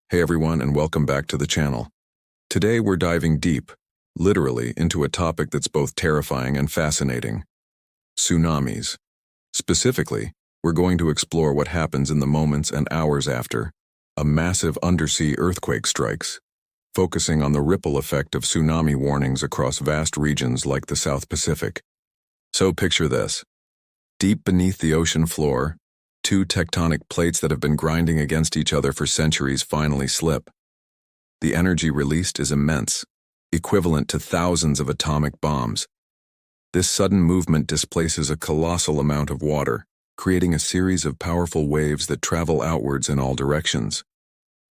Hey everyone, and welcome back to the channel. Today we're diving deep, literally, into a topic that's both terrifying and fascinating: tsunamis. Specifically, we're going to explore what happens in the moments and hours after a massive undersea earthquake strikes, focusing on the ripple effect of tsunami warnings across vast regions like the South Pacific. So picture this. Deep beneath the ocean floor, two tectonic plates that have been grinding against each other for centuries finally slip. The energy released is immense, equivalent to thousands of atomic bombs. This sudden movement displaces a colossal amount of water, creating a series of powerful waves that travel outwards in all directions.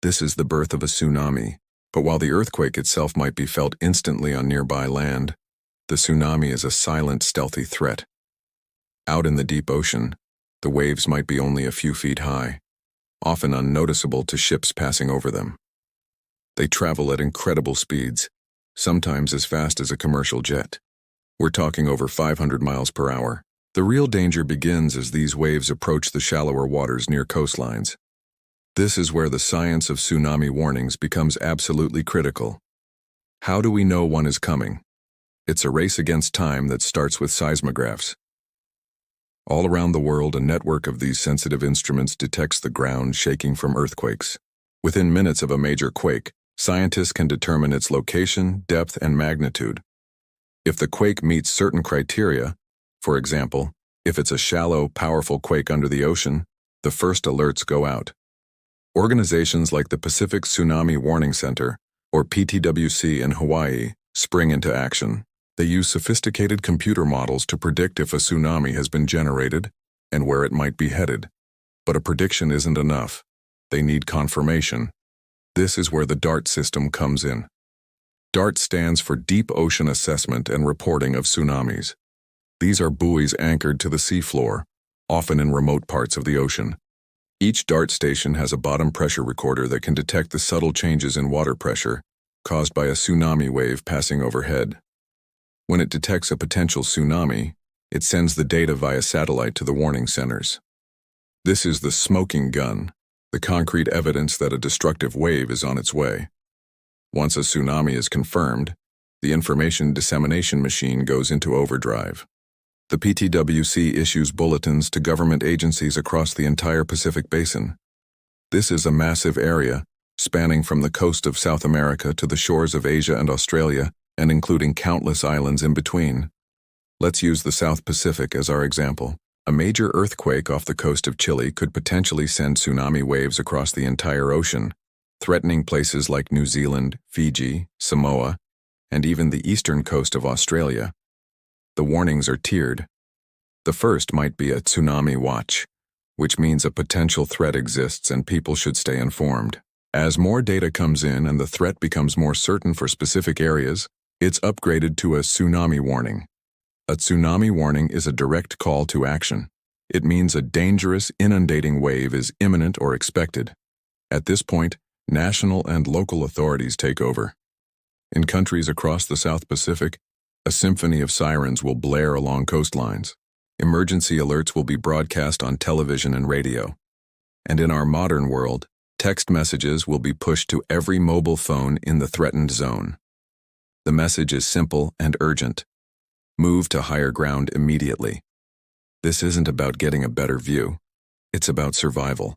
This is the birth of a tsunami, but while the earthquake itself might be felt instantly on nearby land, the tsunami is a silent, stealthy threat. Out in the deep ocean, the waves might be only a few feet high, often unnoticeable to ships passing over them. They travel at incredible speeds, sometimes as fast as a commercial jet. We're talking over 500 miles per hour. The real danger begins as these waves approach the shallower waters near coastlines. This is where the science of tsunami warnings becomes absolutely critical. How do we know one is coming? It's a race against time that starts with seismographs. All around the world, a network of these sensitive instruments detects the ground shaking from earthquakes. Within minutes of a major quake, scientists can determine its location, depth, and magnitude. If the quake meets certain criteria, for example, if it's a shallow, powerful quake under the ocean, the first alerts go out. Organizations like the Pacific Tsunami Warning Center, or PTWC in Hawaii, spring into action. They use sophisticated computer models to predict if a tsunami has been generated and where it might be headed. But a prediction isn't enough. They need confirmation. This is where the DART system comes in. DART stands for Deep Ocean Assessment and Reporting of Tsunamis. These are buoys anchored to the seafloor, often in remote parts of the ocean. Each DART station has a bottom pressure recorder that can detect the subtle changes in water pressure caused by a tsunami wave passing overhead. When it detects a potential tsunami, it sends the data via satellite to the warning centers. This is the smoking gun, the concrete evidence that a destructive wave is on its way. Once a tsunami is confirmed, the information dissemination machine goes into overdrive. The PTWC issues bulletins to government agencies across the entire Pacific Basin. This is a massive area, spanning from the coast of South America to the shores of Asia and Australia, and including countless islands in between. Let's use the South Pacific as our example. A major earthquake off the coast of Chile could potentially send tsunami waves across the entire ocean, threatening places like New Zealand, Fiji, Samoa, and even the eastern coast of Australia. The warnings are tiered. The first might be a tsunami watch, which means a potential threat exists and people should stay informed. As more data comes in and the threat becomes more certain for specific areas, it's upgraded to a tsunami warning. A tsunami warning is a direct call to action. It means a dangerous, inundating wave is imminent or expected. At this point, national and local authorities take over. In countries across the South Pacific, a symphony of sirens will blare along coastlines. Emergency alerts will be broadcast on television and radio. And in our modern world, text messages will be pushed to every mobile phone in the threatened zone. The message is simple and urgent. Move to higher ground immediately. This isn't about getting a better view. It's about survival.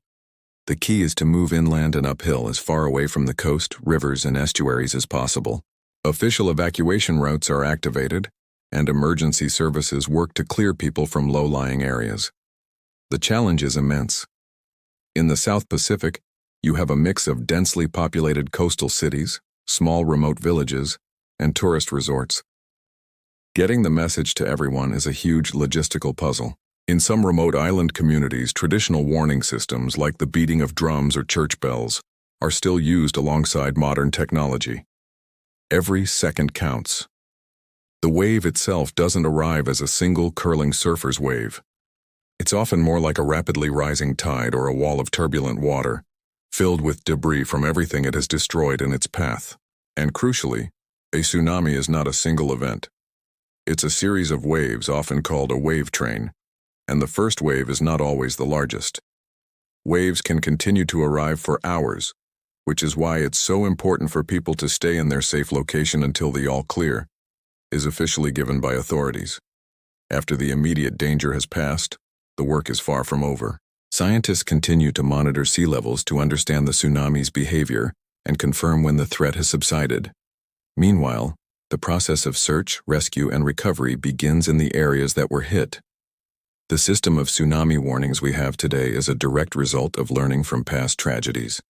The key is to move inland and uphill as far away from the coast, rivers, and estuaries as possible. Official evacuation routes are activated, and emergency services work to clear people from low-lying areas. The challenge is immense. In the South Pacific, you have a mix of densely populated coastal cities, small remote villages, and tourist resorts. Getting the message to everyone is a huge logistical puzzle. In some remote island communities, traditional warning systems like the beating of drums or church bells are still used alongside modern technology. Every second counts. The wave itself doesn't arrive as a single curling surfer's wave. It's often more like a rapidly rising tide or a wall of turbulent water, filled with debris from everything it has destroyed in its path. And crucially, a tsunami is not a single event. It's a series of waves, often called a wave train, and the first wave is not always the largest. Waves can continue to arrive for hours, which is why it's so important for people to stay in their safe location until the all clear is officially given by authorities. After the immediate danger has passed, the work is far from over. Scientists continue to monitor sea levels to understand the tsunami's behavior and confirm when the threat has subsided. Meanwhile, the process of search, rescue, and recovery begins in the areas that were hit. The system of tsunami warnings we have today is a direct result of learning from past tragedies.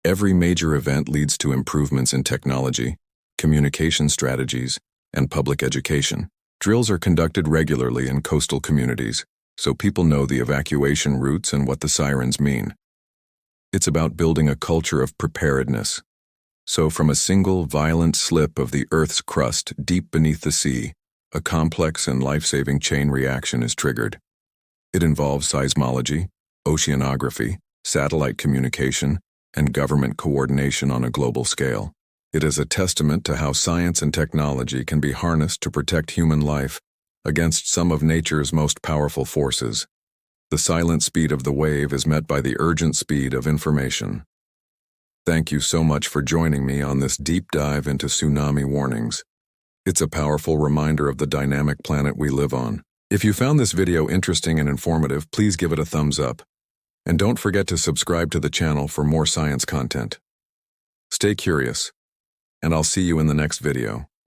Every major event leads to improvements in technology, communication strategies, and public education. Drills are conducted regularly in coastal communities, so people know the evacuation routes and what the sirens mean. It's about building a culture of preparedness. So from a single violent slip of the Earth's crust deep beneath the sea, a complex and life-saving chain reaction is triggered. It involves seismology, oceanography, satellite communication, and government coordination on a global scale. It is a testament to how science and technology can be harnessed to protect human life against some of nature's most powerful forces. The silent speed of the wave is met by the urgent speed of information. Thank you so much for joining me on this deep dive into tsunami warnings. It's a powerful reminder of the dynamic planet we live on. If you found this video interesting and informative, please give it a thumbs up. And don't forget to subscribe to the channel for more science content. Stay curious, and I'll see you in the next video.